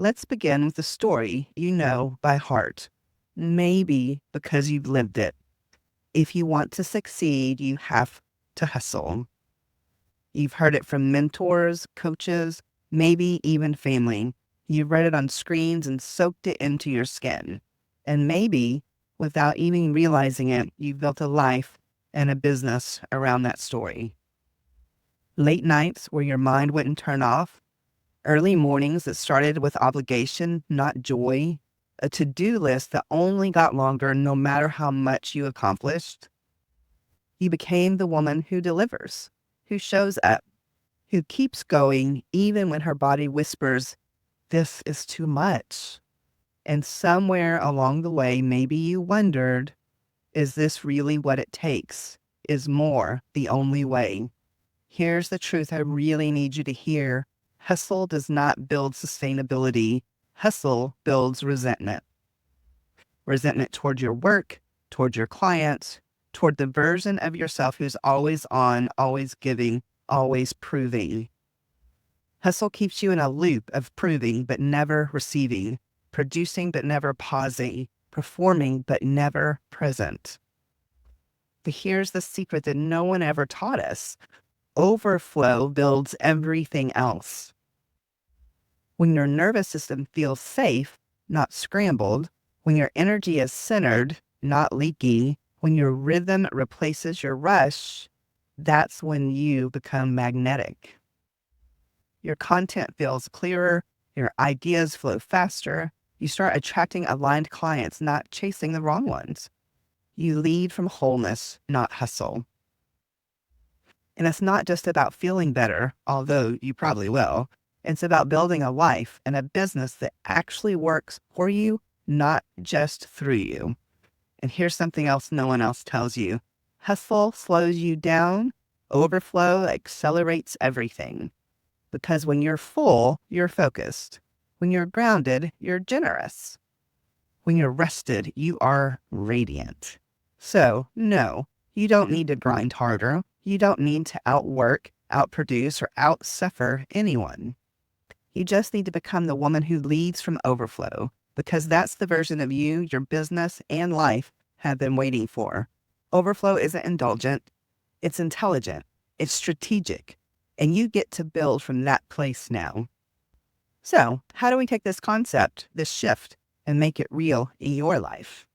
Let's begin with a story you know by heart, maybe because you've lived it. If you want to succeed, you have to hustle. You've heard it from mentors, coaches, maybe even family. You've read it on screens and soaked it into your skin. And maybe, without even realizing it, you've built a life and a business around that story. Late nights where your mind wouldn't turn off, early mornings that started with obligation, not joy, a to-do list that only got longer no matter how much you accomplished. You became the woman who delivers, who shows up, who keeps going even when her body whispers, "This is too much." And somewhere along the way, maybe you wondered, is this really what it takes? Is more the only way? Here's the truth I really need you to hear. Hustle does not build sustainability. Hustle builds resentment. Resentment toward your work, toward your clients, toward the version of yourself who's always on, always giving, always proving. Hustle keeps you in a loop of proving but never receiving, producing but never pausing, performing but never present. But here's the secret that no one ever taught us. Overflow builds everything else. When your nervous system feels safe, not scrambled, when your energy is centered, not leaky, when your rhythm replaces your rush, that's when you become magnetic. Your content feels clearer, your ideas flow faster, you start attracting aligned clients, not chasing the wrong ones. You lead from wholeness, not hustle. And it's not just about feeling better, although you probably will. It's about building a life and a business that actually works for you, not just through you. And here's something else no one else tells you. Hustle slows you down. Overflow accelerates everything. Because when you're full, you're focused. When you're grounded, you're generous. When you're rested, you are radiant. So, no, you don't need to grind harder. You don't need to outwork, outproduce, or outsuffer anyone. You just need to become the woman who leads from overflow, because that's the version of you your business and life have been waiting for. Overflow isn't indulgent. It's intelligent. It's strategic. And you get to build from that place now. So, how do we take this concept, this shift, and make it real in your life?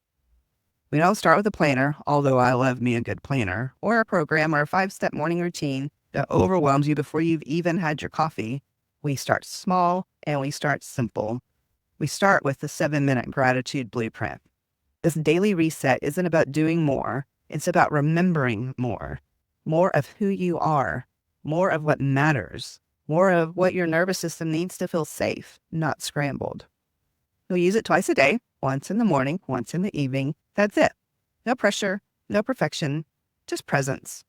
We don't start with a planner, although I love me a good planner, or a program or a 5-step morning routine that overwhelms you before you've even had your coffee. We start small and we start simple. We start with the 7-minute gratitude blueprint. This daily reset isn't about doing more. It's about remembering more. More of who you are. More of what matters. More of what your nervous system needs to feel safe, not scrambled. You'll use it twice a day, once in the morning, once in the evening. That's it. No pressure, no perfection, just presence.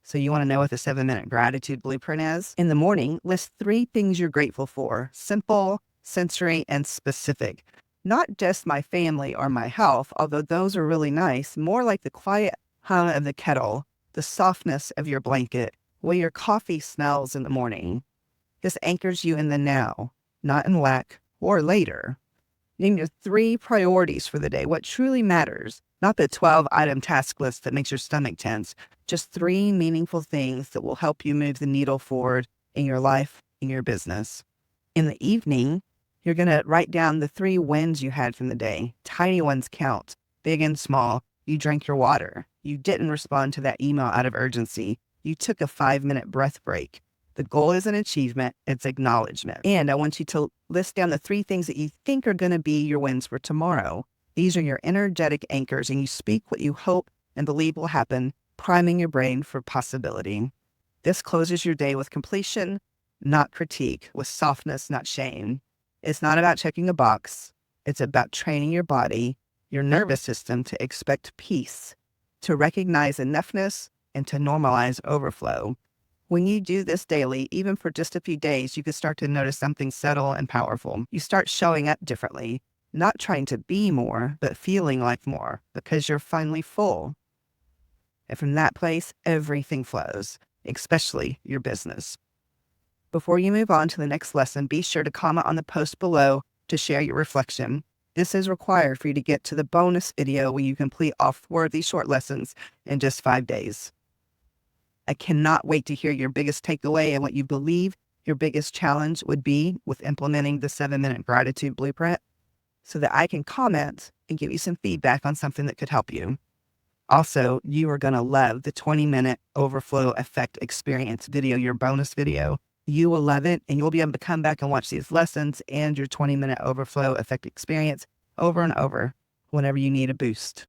So you want to know what the 7-minute gratitude blueprint is? In the morning, list 3 things you're grateful for. Simple, sensory, and specific. Not just my family or my health, although those are really nice. More like the quiet hum of the kettle, the softness of your blanket, what your coffee smells in the morning. This anchors you in the now, not in lack or later. Name your 3 priorities for the day, what truly matters, not the 12-item task list that makes your stomach tense, just 3 meaningful things that will help you move the needle forward in your life, in your business. In the evening, you're going to write down the 3 wins you had from the day. Tiny ones count, big and small. You drank your water. You didn't respond to that email out of urgency. You took a 5-minute breath break. The goal isn't achievement, it's acknowledgement. And I want you to list down the 3 things that you think are going to be your wins for tomorrow. These are your energetic anchors, and you speak what you hope and believe will happen, priming your brain for possibility. This closes your day with completion, not critique, with softness, not shame. It's not about checking a box. It's about training your body, your nervous system to expect peace, to recognize enoughness, and to normalize overflow. When you do this daily, even for just a few days, you can start to notice something subtle and powerful. You start showing up differently, not trying to be more, but feeling like more, because you're finally full. And from that place, everything flows, especially your business. Before you move on to the next lesson, be sure to comment on the post below to share your reflection. This is required for you to get to the bonus video where you complete all 4 of these short lessons in just 5 days. I cannot wait to hear your biggest takeaway and what you believe your biggest challenge would be with implementing the 7-minute gratitude blueprint so that I can comment and give you some feedback on something that could help you. Also, you are going to love the 20-minute overflow effect experience video, your bonus video. You will love it, and you'll be able to come back and watch these lessons and your 20-minute overflow effect experience over and over whenever you need a boost.